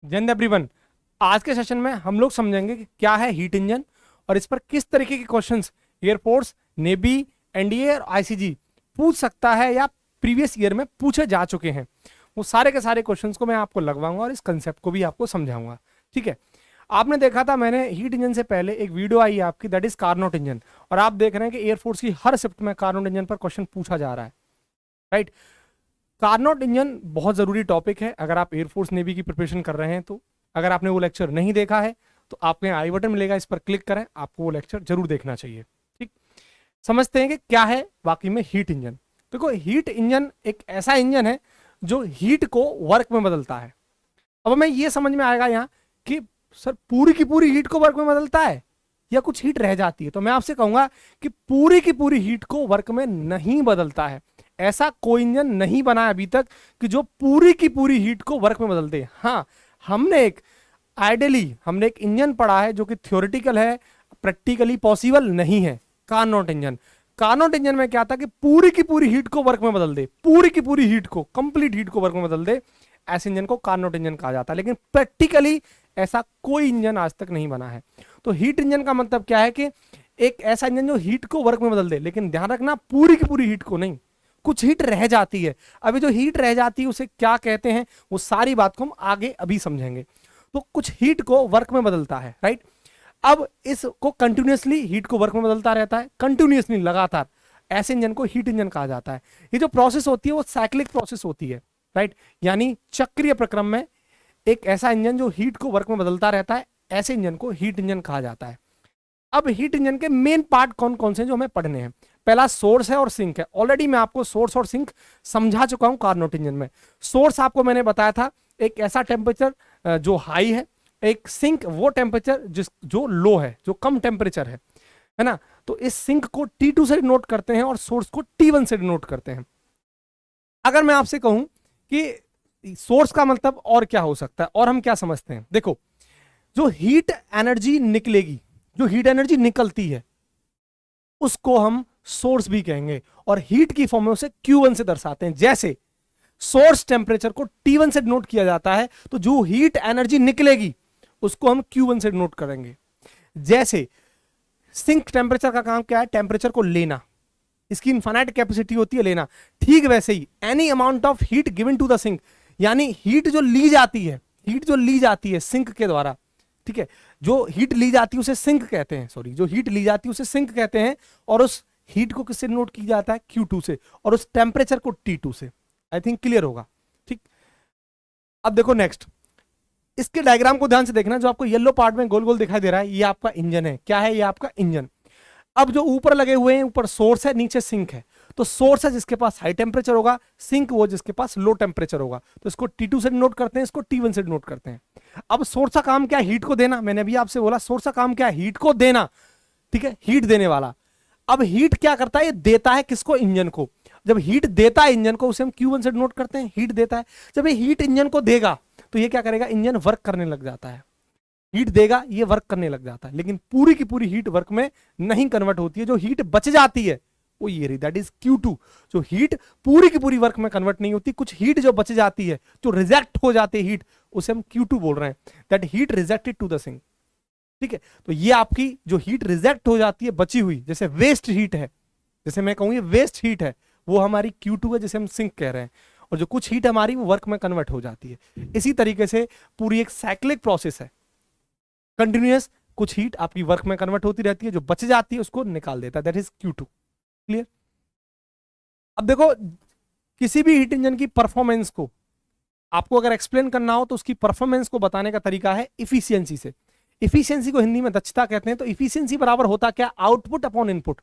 जय एवरीवन। आज के सेशन में हम लोग समझेंगे कि क्या है हीट इंजन और इस पर किस तरीके के क्वेश्चंस एयरफोर्स, नेवी, एनडीए और आईसीजी पूछ सकता है या प्रीवियस ईयर में पूछे जा चुके हैं। वो सारे के सारे क्वेश्चंस को मैं आपको लगवाऊंगा और इस कंसेप्ट को भी आपको समझाऊंगा। ठीक है, आपने देखा था मैंने हीट इंजन से पहले एक वीडियो आई है आपकी, दैट इज कार्नोट इंजन, और आप देख रहे हैं कि एयरफोर्स की हर शिफ्ट में कार्नोट इंजन पर क्वेश्चन पूछा जा रहा है। राइट, कार्नोट इंजन बहुत जरूरी टॉपिक है अगर आप एयरफोर्स नेवी की प्रिपरेशन कर रहे हैं तो। अगर आपने वो लेक्चर नहीं देखा है तो आपको यहाँ आई बटन मिलेगा, इस पर क्लिक करें, आपको वो लेक्चर जरूर देखना चाहिए। ठीक, समझते हैं कि क्या है वाकई में हीट इंजन। देखो, हीट इंजन एक ऐसा इंजन है जो हीट को वर्क में बदलता है। अब हमें ये समझ में आएगा यहाँ कि सर पूरी की पूरी हीट को वर्क में बदलता है या कुछ हीट रह जाती है, तो मैं आपसे कहूंगा कि पूरी की पूरी हीट को वर्क में नहीं बदलता है। ऐसा कोई इंजन नहीं बना अभी तक कि जो पूरी की पूरी हीट को वर्क में बदल दे। हाँ, हमने एक इंजन पढ़ा है जो कि थ्योरेटिकल है, प्रैक्टिकली पॉसिबल नहीं है, कार्नोट इंजन। कार्नोट इंजन में क्या था कि पूरी की पूरी हीट को वर्क में बदल दे, पूरी की पूरी हीट को, कंप्लीट हीट को वर्क में बदल दे, ऐसे इंजन को कार्नोट इंजन कहा जाता है। लेकिन प्रैक्टिकली ऐसा कोई इंजन आज तक नहीं बना है। तो हीट इंजन का मतलब क्या है कि एक ऐसा इंजन जो हीट को वर्क में बदल दे, लेकिन ध्यान रखना पूरी की पूरी हीट को नहीं, कुछ हीट रह जाती है। अभी जो हीट रह जाती है उसे क्या कहते हैं, वो सारी बात को हम आगे अभी समझेंगे। तो कुछ हीट को वर्क में बदलता है। राइट, अब इसको कंटिन्यूसली हीट को वर्क में बदलता रहता है, कंटिन्यूसली, लगातार, ऐसे इंजन को हीट इंजन कहा जाता है। ये जो प्रोसेस होती है वो साइक्लिक प्रोसेस होती है। राइट, यानी चक्रीय प्रक्रम में एक ऐसा इंजन जो हीट को वर्क में बदलता रहता है, ऐसे इंजन को हीट इंजन कहा जाता है। अब हीट इंजन के मेन पार्ट कौन कौन से जो हमें पढ़ने हैं, पहला सोर्स है और सिंक है। ऑलरेडी मैं आपको सोर्स और सिंक समझा चुका हूं कार्नोट इंजन में। सोर्स आपको मैंने बताया था एक ऐसा टेम्परेचर जो हाई है, एक सिंक वो टेम्परेचर जो लो है, जो कम टेम्परेचर है ना। तो इस सिंक को T2 से डिनोट करते हैं और सोर्स को T1 से डिनोट करते हैं। अगर मैं आपसे कहूं कि सोर्स का मतलब और क्या हो सकता है और हम क्या समझते हैं, देखो, जो हीट एनर्जी निकलेगी, जो हीट एनर्जी निकलती है, उसको हम सोर्स भी कहेंगे और हीट की फॉर्म में उसे Q1 से दर्शाते हैं। जैसे सोर्स टेम्परेचर को T1 से डिनोट किया जाता है, तो जो हीट एनर्जी निकलेगी उसको हम Q1 से डिनोट करेंगे। जैसे सिंक टेम्परेचर का काम क्या है, टेम्परेचर को लेना, इसकी इनफाइनाइट कैपेसिटी होती है लेना। ठीक वैसे ही any amount of heat given to the sink, यानी हीट जो ली जाती है सिंक के द्वारा, ठीक है, जो हीट ली जाती है उसे सिंक कहते हैं, सॉरी, जो हीट ली जाती है उसे सिंक कहते हैं, और उस हीट को किससे नोट किया जाता है, Q2 से, और उस टेम्परेचर को T2 से। आई थिंक क्लियर होगा। ठीक, अब देखो नेक्स्ट, इसके डायग्राम को ध्यान से देखना, जो आपको येलो पार्ट में गोल गोल दिखाई दे रहा है, ये आपका इंजन है। क्या है, ये आपका इंजन। अब जो ऊपर लगे हुए हैं, ऊपर सोर्स है, नीचे सिंक है। तो सोर्स है जिसके पास हाई टेम्परेचर होगा, सिंक वो जिसके पास लो टेम्परेचर होगा। तो इसको T2 से नोट करते हैं, इसको T1 से नोट करते हैं। अब सोर्स का काम क्या है, हीट को देना। मैंने अभी आपसे बोला सोर्स का काम क्या है, हीट को देना। ठीक है, हीट देने वाला। अब हीट क्या करता है, ये देता है किसको, इंजन को। जब हीट देता है इंजन को, उसे हम Q1 से नोट करते हैं, हीट देता है। जब ये हीट इंजन को देगा तो ये क्या करेगा, इंजन वर्क करने लग जाता है। हीट देगा, ये वर्क करने लग जाता है, लेकिन पूरी की पूरी हीट वर्क में नहीं कन्वर्ट होती है। जो हीट बच जाती है वो ये रही, दैट इज Q2। जो हीट पूरी की पूरी वर्क में कन्वर्ट नहीं होती, कुछ हीट जो बच जाती है, जो रिजेक्ट हो जाती है हीट, उसे हम Q2 बोल रहे हैं, that heat rejected to the sink. ठीक है, तो ये आपकी जो हीट रिजेक्ट हो जाती है बची हुई, जैसे वेस्ट हीट है, जैसे मैं कहूँ ये वेस्ट हीट है, वो हमारी Q2 है, जिसे हम सिंक कह रहे हैं। और जो कुछ हीट हमारी वो वर्क में कन्वर्ट हो जाती है। इसी तरीके से पूरी एक साइक्लिक प्रोसेस है, कंटिन्यूअस, कुछ हीट आपकी वर्क में कन्वर्ट होती रहती है, जो बच जाती है उसको निकाल देता है, दैट इज Q2। क्लियर। अब देखो, किसी भी हीट इंजन की परफॉर्मेंस को आपको अगर एक्सप्लेन करना हो तो उसकी परफॉर्मेंस को बताने का तरीका है इफिशियंसी से। इफिशियंसी को हिंदी में दक्षता कहते हैं। तो इफिशियंसी बराबर होता क्या, आउटपुट अपॉन इनपुट।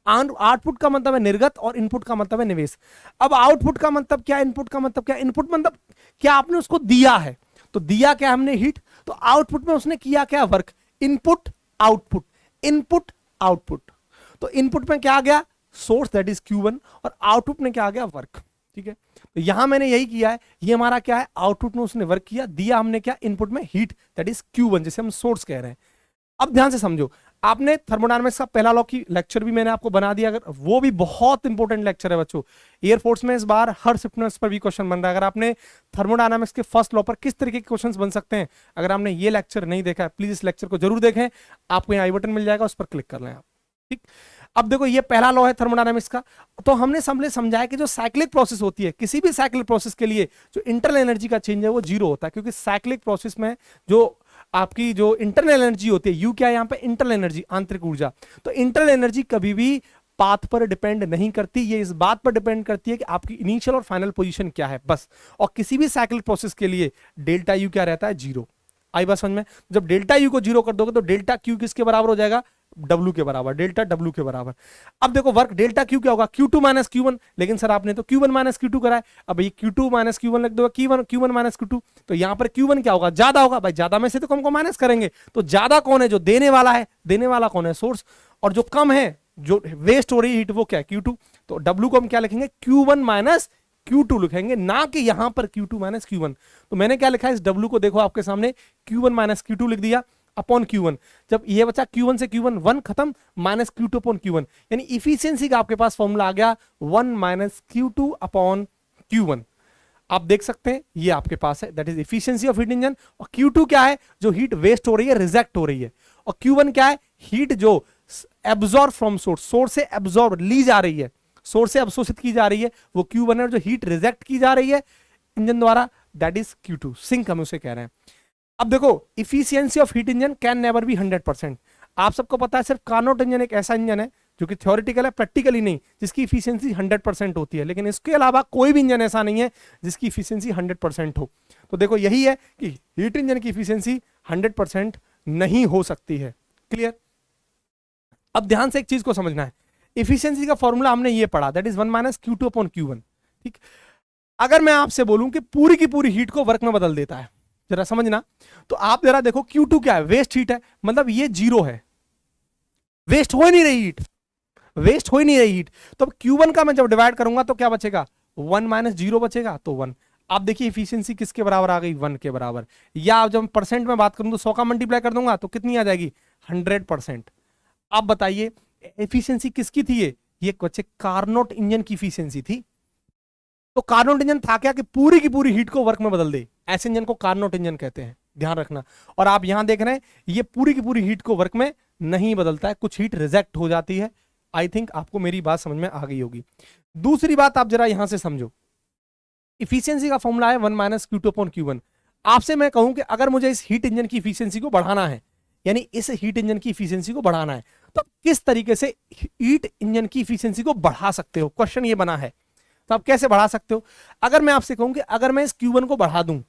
आउटपुट का मतलब है निर्गत और इनपुट का मतलब है निवेश। अब आउटपुट का मतलब क्या, इनपुट का मतलब क्या, इनपुट मतलब क्या आपने उसको दिया है, तो दिया क्या हमने, हीट। तो आउटपुट में उसने किया क्या, work. Input output, input output. तो इनपुट में क्या आ गया, सोर्स, दैट इज Q1, और आउटपुट में क्या आ गया, वर्क। ठीक है, तो यहां मैंने यही किया है, ये हमारा क्या है, आउटपुट में उसने वर्क किया, दिया हमने क्या, इनपुट में हीट, दैट इज Q1, जिसे हम सोर्स कह रहे हैं। अब ध्यान से समझो, आपने थर्मोडायनामिक्स का पहला लॉ की लेक्चर भी मैंने आपको बना दिया, अगर वो भी बहुत इंपॉर्टेंट लेक्चर है बच्चों। एयरफोर्स में इस बार हर शिफ्ट पर भी क्वेश्चन बन रहा है। अगर आपने थर्मोडायनामिक्स के फर्स्ट लॉ पर किस तरीके के क्वेश्चंस बन सकते हैं, अगर आपने ये लेक्चर नहीं देखा है, प्लीज इस लेक्चर को जरूर देखें। आपको यहाँ आई बटन मिल जाएगा, उस पर क्लिक कर लें आप, ठीक। अब देखो ये पहला लॉ है थर्मोडायनामिक्स का। तो हमने समझाया कि जो साइक्लिक प्रोसेस होती है, किसी भी साइक्लिक प्रोसेस के लिए जो इंटरनल एनर्जी का चेंज है वो जीरो होता है, क्योंकि साइक्लिक प्रोसेस में जो आपकी जो इंटरनल एनर्जी होती है, यू क्या है यहाँ पे, इंटरनल एनर्जी, आंतरिक ऊर्जा। तो इंटरनल एनर्जी कभी भी पाथ पर डिपेंड नहीं करती, ये इस बात पर डिपेंड करती है कि आपकी इनिशियल और फाइनल पोजीशन क्या है, बस। और किसी भी साइक्लिक प्रोसेस के लिए डेल्टा यू क्या रहता है, जीरो। आई बात समझ में? जब डेल्टा यू को जीरो कर दोगे तो डेल्टा क्यू किसके बराबर हो जाएगा, डब्ल्यू के बराबर, डेल्टा डब्ल्यू के बराबर। अब देखो वर्क डेल्टा क्यू क्या होगा, Q2 माइनस क्यू1, लेकिन सर आपने तो Q1 माइनस क्यू2 करा है। अब ये Q2 माइनस क्यू1 लिख दो, Q1 माइनस क्यू2, तो यहां पर Q1 क्या होगा, ज्यादा होगा। भाई ज्यादा में से तो कम को माइनस करेंगे, तो ज्यादा कौन है, जो देने वाला है, देने वाला कौन है, सोर्स। और जो कम है, जो वेस्ट हो रही है हीट, वो क्या है, Q2। तो W को हम क्या लिखेंगे, Q1 माइनस Q2 लिखेंगे, ना कि यहां पर Q2 माइनस Q1। तो मैंने क्या लिखा है, इस W को देखो आपके सामने, Q1 माइनस Q2 लिख दिया अपॉन Q1। जब ये बचा Q1 से Q1 1 खत्म, माइनस Q2 अपॉन Q1, यानी इफिशियंसी का आपके पास फॉर्मूला आ गया 1 माइनस Q2 अपॉन Q1। आप देख सकते हैं ये आपके पास है, that is efficiency of heat engine. और Q2 क्या है, जो हीट वेस्ट हो रही है, रिजेक्ट हो रही है। और Q1 क्या है, हीट जो एब्जॉर्ब फ्रॉम सोर्स, सोर्स से एब्जॉर्ब ली जा रही है, सोर्स से अवशोषित की जा रही है, वो Q1 है। जो हीट रिजेक्ट की जा रही है इंजन द्वारा, दैट इज Q2, सिंक हम उसे कह रहे हैं। अब देखो efficiency of heat engine can never be 100%। आप सबको पता है सिर्फ कार्नोट इंजन एक ऐसा इंजन है जो कि थ्योरेटिकल है, प्रैक्टिकली नहीं, जिसकी इफिशियंसी 100% होती है। लेकिन इसके अलावा कोई भी इंजन ऐसा नहीं है जिसकी इफिशियंसी 100% हो। तो देखो यही है कि हीट इंजन की इफिशियंसी 100% नहीं हो सकती है। क्लियर? अब ध्यान से एक चीज को समझना है, इफिशियंसी का फॉर्मूला हमने ये पढ़ा, that is 1 minus Q2 upon Q1, ठीक। अगर मैं आपसे बोलूं कि पूरी की पूरी हीट को वर्क में बदल देता है, जरा समझना, तो आप जरा देखो Q2 क्या है, वेस्ट हीट है, मतलब ये जीरो है, वेस्ट हो ही नहीं रही हीट, वेस्ट हो ही नहीं रही हीट। तो अब Q1 का मैं जब डिवाइड करूंगा तो क्या बचेगा, 1 माइनस 0 बचेगा, तो 1। आप देखिए इफिशियंसी किसके बराबर आ गई, 1 के बराबर। या जब परसेंट में बात करूं तो 100 का मल्टीप्लाई कर दूंगा तो कितनी आ जाएगी, 100%। आप बताइए एफिशिएंसी किसकी थी, ये बच्चे कार्नोट इंजन की एफिशिएंसी थी। तो कार्नोट इंजन था क्या कि पूरी की पूरी हीट को वर्क में बदल दे, ऐसे इंजन को कार्नोट इंजन कहते हैं, ध्यान रखना। और आप यहां देख रहे हैं ये पूरी की पूरी हीट को वर्क में नहीं बदलता है, कुछ हीट रिजेक्ट हो जाती है। आई थिंक आपको मेरी बात समझ में आ गई होगी। दूसरी बात आप जरा यहां से समझो, इफिशियंसी का फॉर्मूला है 1 माइनस Q2 अपॉन Q1। आपसे मैं कहूं कि अगर मुझे इस हीट इंजन की इफिशियंसी को बढ़ाना है, यानी इस हीट इंजन की इफिशियंसी को बढ़ाना है, तो किस तरीके से हीट इंजन की इफिशियंसी को बढ़ा सकते हो, क्वेश्चन ये बना है। तो आप कैसे बढ़ा सकते हो, अगर मैं आपसे कहूं कि अगर मैं इस Q1 को बढ़ा दूं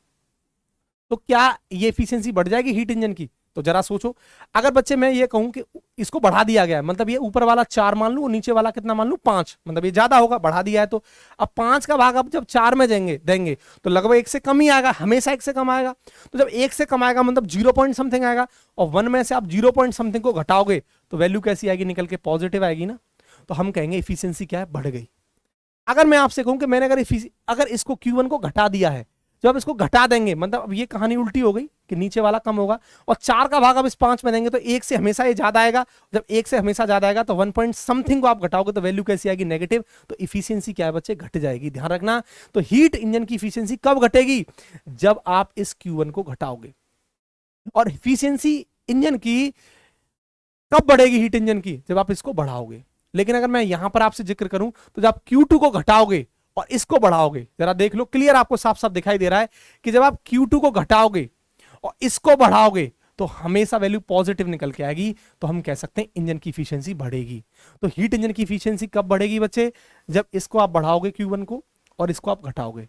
तो क्या ये इफिशियंसी बढ़ जाएगी हीट इंजन की, तो जरा सोचो। अगर बच्चे मैं ये कहूं कि इसको बढ़ा दिया गया है, मतलब ये ऊपर वाला 4 मान लूं, नीचे वाला कितना मान लूं, 5, मतलब ये ज्यादा होगा, बढ़ा दिया है। तो अब 5 का भाग अब जब 4 में देंगे तो लगभग 1 से कम ही आएगा, हमेशा 1 से कम आएगा। तो जब 1 से कम आएगा मतलब 0 पॉइंट समथिंग आएगा, और 1 में से आप 0 पॉइंट समथिंग को घटाओगे तो वैल्यू कैसी आएगी, निकल के पॉजिटिव आएगी ना। तो हम कहेंगे इफिशियंसी क्या है, बढ़ गई। अगर मैं आपसे कहूं कि मैंने अगर इसको Q1 को घटा दिया है, जब इसको घटा देंगे मतलब अब ये कहानी उल्टी हो गई कि नीचे वाला कम होगा, और 4 का भाग अब इस 5 में देंगे तो 1 से हमेशा ये ज्यादा आएगा। जब 1 से हमेशा ज्यादा आएगा तो 1 पॉइंट समथिंग को आप घटाओगे तो वैल्यू कैसी आएगी, नेगेटिव। तो इफिशियंसी क्या है बच्चे, घट जाएगी, ध्यान रखना। तो हीट इंजन की इफिशियंसी कब घटेगी, जब आप इस Q1 को घटाओगे। और इफिशियंसी इंजन की कब बढ़ेगी, हीट इंजन की, जब आप इसको बढ़ाओगे। लेकिन अगर मैं यहां पर आपसे जिक्र करूं तो जब Q2 को घटाओगे और इसको बढ़ाओगे, जरा देख लो, क्लियर आपको साफ साफ दिखाई दे रहा है कि जब आप Q2 को घटाओगे और इसको बढ़ाओगे तो हमेशा वैल्यू पॉजिटिव निकल के आएगी। तो हम कह सकते हैं इंजन की इफिशियंसी बढ़ेगी। तो हीट इंजन की इफिशियंसी कब बढ़ेगी बच्चे, जब इसको आप बढ़ाओगे Q1 को और इसको आप घटाओगे।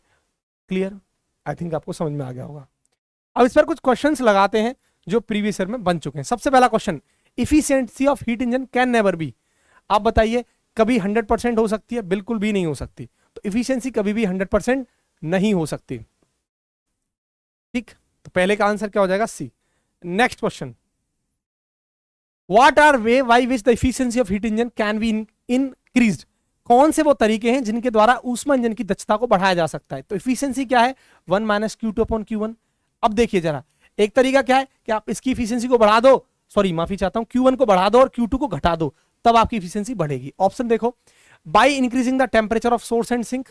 क्लियर? आई थिंक आपको समझ में आ गया होगा। अब इस पर कुछ क्वेश्चंस लगाते हैं जो प्रीवियस ईयर में बन चुके हैं। सबसे पहला question, efficiency of heat engine can never be. आप बताइए कभी 100% हो सकती है, बिल्कुल भी नहीं हो सकती। तो इफिशियंसी कभी भी 100% नहीं हो सकती, ठीक। तो पहले का आंसर क्या हो जाएगा, C. Next question, what are way by which the efficiency of heat engine can be increased. कौन से वो तरीके हैं जिनके द्वारा ऊष्मा इंजन की दक्षता को बढ़ाया जा सकता है। तो इफिशियंसी क्या है, 1 माइनस Q2 अपॉन Q1। अब देखिए जरा, एक तरीका क्या है कि आप इसकी इफिशियंसी को बढ़ा दो सॉरी माफी चाहता हूं, Q1 को बढ़ा दो और Q2 को घटा दो, तब आपकी इफिशियंसी बढ़ेगी। ऑप्शन देखो, by increasing the temperature of source and sink,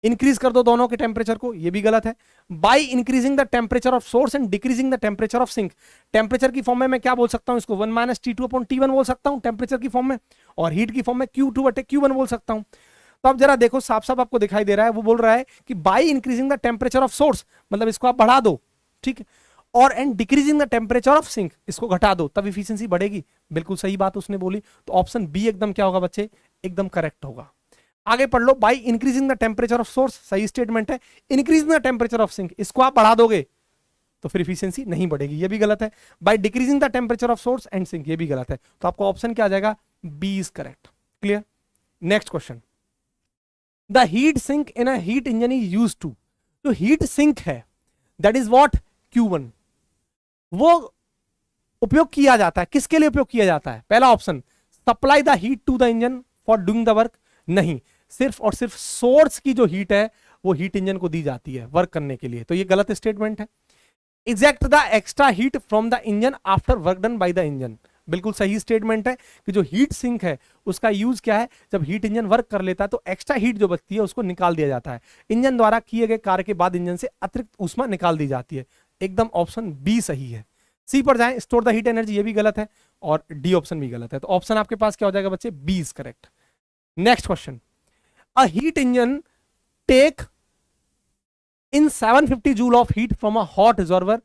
increase कर दो दोनों के टेम्परेचर को, ये भी गलत है। By increasing the temperature of source and decreasing the temperature of sink, temperature की फॉर्म में मैं क्या बोल सकता हूं इसको, 1 माइनस T2 अपॉन T1 बोल सकता हूं टेम्परेचर की फॉर्म में, और हीट की फॉर्म में Q2 बटे Q1 बोल सकता हूं। तो अब जरा देखो, साफ साफ आपको दिखाई दे रहा है, वो बोल रहा है कि by increasing the temperature of source, मतलब इसको आप बढ़ा दो, ठीक है, और and decreasing the temperature of sink, इसको घटा दो, तब इफिशियंसी बढ़ेगी। बिल्कुल सही बात उसने बोली, तो ऑप्शन बी एकदम क्या होगा बच्चे, एकदम करेक्ट होगा। आगे पढ़ लो, by increasing the temperature of source, सही स्टेटमेंट है। Increasing the temperature of sink, इसको आप बढ़ा दोगे तो फिर इफिशियंसी नहीं बढ़ेगी, ये भी गलत है। By decreasing the temperature of source and sink, ये भी गलत है। तो आपका ऑप्शन क्या आ जाएगा, B is correct. Clear. Next question, the heat sink in a heat engine is used to, जो हीट सिंक है दैट इज व्हाट, Q1, वो उपयोग किया जाता है, किसके लिए उपयोग किया जाता है? पहला option, supply the heat to the engine for doing the work, नहीं, सिर्फ और सिर्फ सोर्स की जो हीट है वो हीट इंजन को दी जाती है वर्क करने के लिए, तो ये गलत स्टेटमेंट है। Eject the extra heat from the engine after work done by the engine, बिल्कुल सही स्टेटमेंट है कि जो हीट सिंक है उसका यूज क्या है, जब हीट इंजन वर्क कर लेता है तो एक्स्ट्रा हीट जो बचती है उसको निकाल दिया जाता है, इंजन द्वारा किए गए कार्य के बाद इंजन से अतिरिक्त ऊष्मा निकाल दी जाती है। एकदम ऑप्शन बी सही है। सी पर जाएं, स्टोर द हीट एनर्जी, ये भी गलत है, और डी ऑप्शन भी गलत है। तो ऑप्शन आपके पास क्या हो जाएगा बच्चे, B is correct. Next question, a heat engine take in 750 joule of heat from a hot reservoir,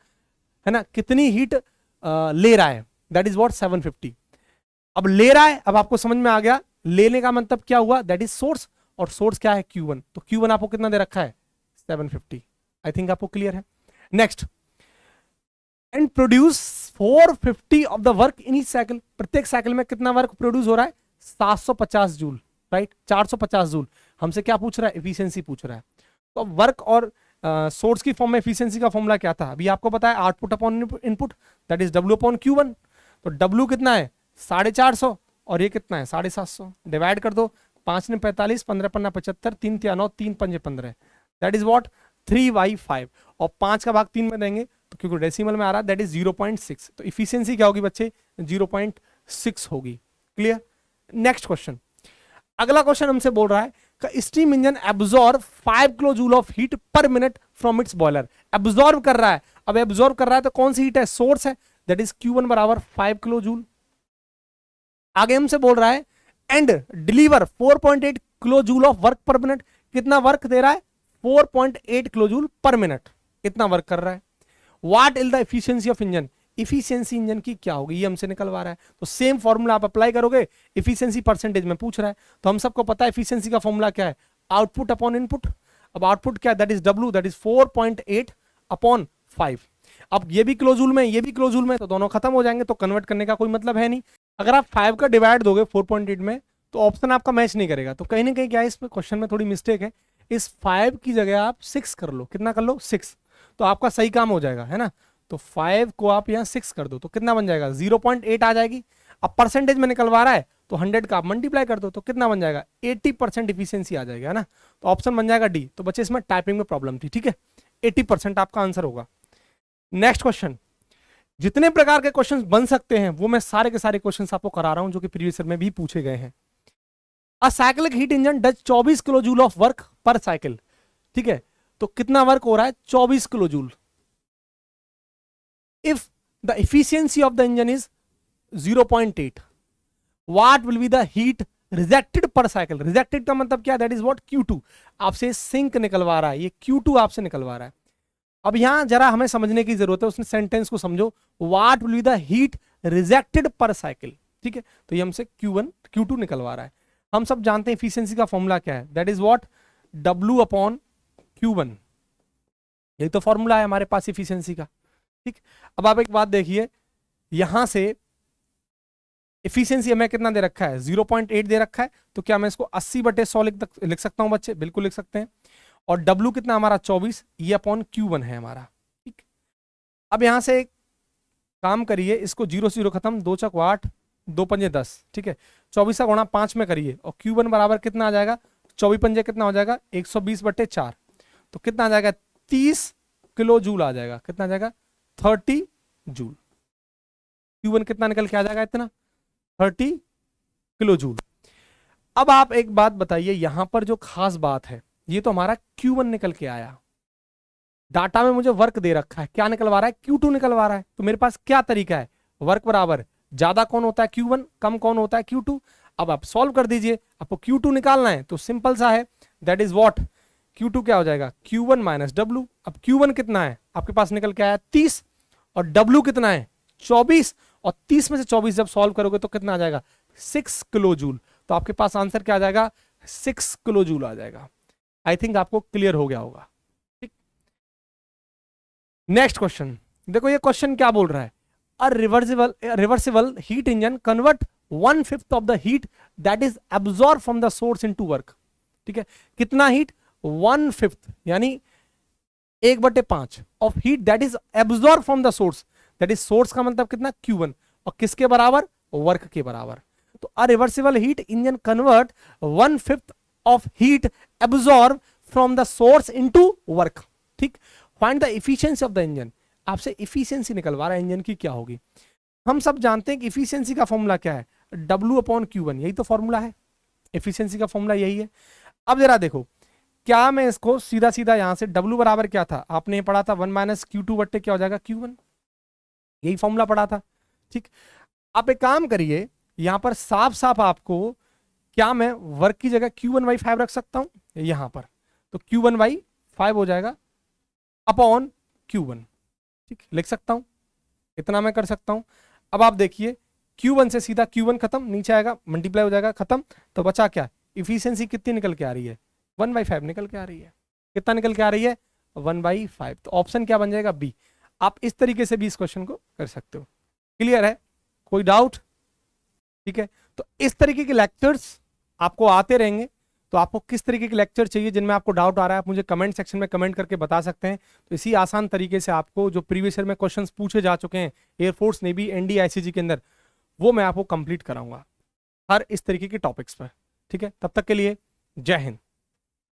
है ना, कितनी हीट ले रहा है, दैट इज व्हाट 750। अब ले रहा है, अब आपको समझ में आ गया लेने का मतलब क्या हुआ, दैट इज सोर्स, और सोर्स क्या है Q1, तो Q1 आपको कितना दे रखा है 750। आई थिंक आपको क्लियर है। Next, and produce 450 of the work in each cycle, प्रत्येक साइकिल में कितना वर्क प्रोड्यूस हो रहा है, 750 जूल, राइट, 450 जूल। हमसे क्या पूछ रहा है, एफिशिएंसी पूछ रहा है। तो वर्क और सोर्स की फॉर्म में एफिशिएंसी का फॉर्मूला क्या था, अभी आपको पता है, output upon input, that is W upon Q1। तो W कितना है 450, और ये कितना है 750, डिवाइड कर दो, 5 ने 45, 15 पन्ना 75, 3 तिया 9, 3 पंजे 15, दैट इज व्हाट 3/5, और 5 का भाग 3 में देंगे तो क्योंकि डेसिमल में आ रहा है दैट इज 0.6, तो इफिशियंसी क्या होगी बच्चे 0.6 होगी। क्लियर। नेक्स्ट क्वेश्चन, अगला क्वेश्चन हमसे बोल रहा है steam engine absorb 5 kilo joule of heat पर minute from its boiler, absorb कर रहा है। अब एब्जॉर्ब कर रहा है तो कौन सी हीट है, सोर्स है, दैट इज Q1 बराबर 5 किलो जूल। आगे हमसे बोल रहा है and deliver 4.8 kilo joule of work पर मिनट, कितना वर्क दे रहा है 4.8 किलो जूल पर मिनट, इतना वर्क कर रहा है। What is the efficiency of engine, efficiency engine की क्या होगी, ये हमसे निकलवा रहा है। तो सेम फॉर्मूला आप अप्लाई करोगे, इफिशियंसी परसेंटेज में पूछ रहा है, तो हम सबको पता है इफिशियंसी का फॉर्मूला क्या है, आउटपुट अपॉन इनपुट। अब आउटपुट क्या है, that is W, that is 4.8 upon 5। अब ये भी क्लोजूल में, ये भी क्लोजूल में, तो दोनों खत्म हो जाएंगे, तो कन्वर्ट करने का कोई मतलब है नहीं। अगर आप 5 का डिवाइड दोगे 4.8 में तो ऑप्शन आपका मैच नहीं करेगा, तो कहीं ना कहीं क्या है, इस क्वेश्चन में थोड़ी मिस्टेक है। इस 5 की जगह आप 6 कर लो, कितना कर लो 6, तो आपका सही काम हो जाएगा, है ना। तो 5 को आप यहाँ 6 कर दो तो कितना बन जाएगा 0.8 आ जाएगी। अब परसेंटेज में निकलवा रहा है तो 100 का आप मल्टीप्लाई कर दो तो कितना बन जाएगा 80% इफिशियंसी आ जाएगा, है ना। तो ऑप्शन बन जाएगा डी। तो बच्चे इसमें टाइपिंग में प्रॉब्लम थी, ठीक है, 80% आपका आंसर होगा। नेक्स्ट क्वेश्चन, जितने प्रकार के क्वेश्चंस बन सकते हैं वो मैं सारे के सारे क्वेश्चंस आपको करा रहा हूं जो कि प्रीवियस ईयर में भी पूछे गए हैं। A cyclic heat engine does 24 kilo joule of work पर साइकिल, ठीक है, तो कितना वर्क हो रहा है 24 kilo joule. If the efficiency of the engine is 0.8, what will be the heat rejected पर साइकिल। रिजेक्टेड का मतलब क्या, दैट इज व्हाट Q2, आपसे सिंक निकलवा रहा है, ये Q2 आपसे निकलवा रहा है। अब यहां जरा हमें समझने की जरूरत है, उसने सेंटेंस को समझो, what will be the heat rejected पर साइकिल, ठीक है, तो ये हमसे Q2 निकलवा रहा है। हम सब जानते हैं एफिशिएंसी का फॉर्मूला क्या है, that is what W upon Q1, यही तो फॉर्मूला है हमारे पास एफिशिएंसी का, ठीक। अब आप एक बात देखिए, यहां से एफिशिएंसी हमें कितना दे रखा है 0.8 दे रखा है, तो क्या मैं इसको 80/100 लिख सकता हूं बच्चे, बिल्कुल लिख सकते हैं। और W कितना हमारा 24, ये अपॉन Q1 है हमारा, ठीक। अब यहां से एक काम करिए, इसको 0 0 खत्म, 2 चक 8, 2 पंजे 10, ठीक है, 24 का गुणा 5 में करिए, और Q1 बराबर कितना आ जाएगा, 24 पंजे कितना हो जाएगा 120/4, तो कितना आ जाएगा 30 किलो जूल आ जाएगा, कितना आ जाएगा 30 जूल। Q1 कितना निकल के आ जाएगा, इतना 30 किलो जूल। अब आप एक बात बताइए, यहां पर जो खास बात है, ये तो हमारा Q1 निकल के आया, डाटा में मुझे वर्क दे रखा है, क्या निकलवा रहा है, Q2 निकलवा रहा है। तो मेरे पास क्या तरीका है, वर्क बराबर ज्यादा कौन होता है Q1, कम कौन होता है Q2। अब आप सॉल्व कर दीजिए, आपको Q2 निकालना है तो सिंपल सा है, दैट इज व्हाट, Q2 क्या हो जाएगा, Q1 माइनस W। अब Q1 कितना है आपके पास निकल के आया 30, और W कितना है 24, और 30 में से 24 जब सॉल्व करोगे तो कितना आ जाएगा 6 किलो जूल। तो आपके पास आंसर क्या आ जाएगा 6 किलो जूल आ जाएगा। आई थिंक आपको क्लियर हो गया होगा। ठीक, नेक्स्ट क्वेश्चन देखो, ये क्वेश्चन क्या बोल रहा है, अ reversible heat engine convert 1/5 of the heat that is absorb from the source into work. ठीक है, कितना हीट, 1/5 यानी 1/5 of heat that is absorb from the source, that is source का मतलब कितना Q1, और किसके बराबर, वर्क के बराबर। तो a reversible heat engine convert 1/5 of heat absorb from the source into work. ठीक, find the efficiency of the engine, आपसे इफिशियंसी निकलवा रहा है इंजन की क्या होगी। हम सब जानते हैं कि इफिशियंसी का फॉर्मूला क्या है, W/Q1, यही तो फॉर्मूला है, इफिशियंसी का फॉर्मूला यही है। अब जरा देखो, क्या मैं इसको सीधा सीधा यहां से W बराबर क्या था, आपने पढ़ा था 1 माइनस Q2 बट्टे क्या हो जाएगा Q1, यही फॉर्मूला पढ़ा था। ठीक, आप एक काम करिए, यहां पर साफ साफ आपको, क्या मैं वर्क की जगह Q1/5 रख सकता हूं यहां पर, तो Q1/5 हो जाएगा अपॉन Q1। ठीक, लिख सकता हूं, इतना मैं कर सकता हूं। अब आप देखिए, Q1 से सीधा Q1 खत्म, नीचे आएगा मल्टीप्लाई हो जाएगा, खत्म, तो बचा क्या, इफिशियंसी कितनी निकल के आ रही है, 1/5 निकल के आ रही है। कितना निकल के आ रही है, 1/5। तो ऑप्शन क्या बन जाएगा, बी। आप इस तरीके से भी इस क्वेश्चन को कर सकते हो। क्लियर है, कोई डाउट। ठीक है, तो इस तरीके के लेक्चर्स आपको आते रहेंगे। तो आपको किस तरीके के लेक्चर चाहिए जिनमें आपको डाउट आ रहा है, आप मुझे कमेंट सेक्शन में कमेंट करके बता सकते हैं। तो इसी आसान तरीके से आपको जो प्रीवियस ईयर में क्वेश्चंस पूछे जा चुके हैं एयरफोर्स, नेवी, एनडी, आईसीजी के अंदर, वो मैं आपको कंप्लीट कराऊंगा हर इस तरीके के टॉपिक्स पर। ठीक है, तब तक के लिए जय हिंद।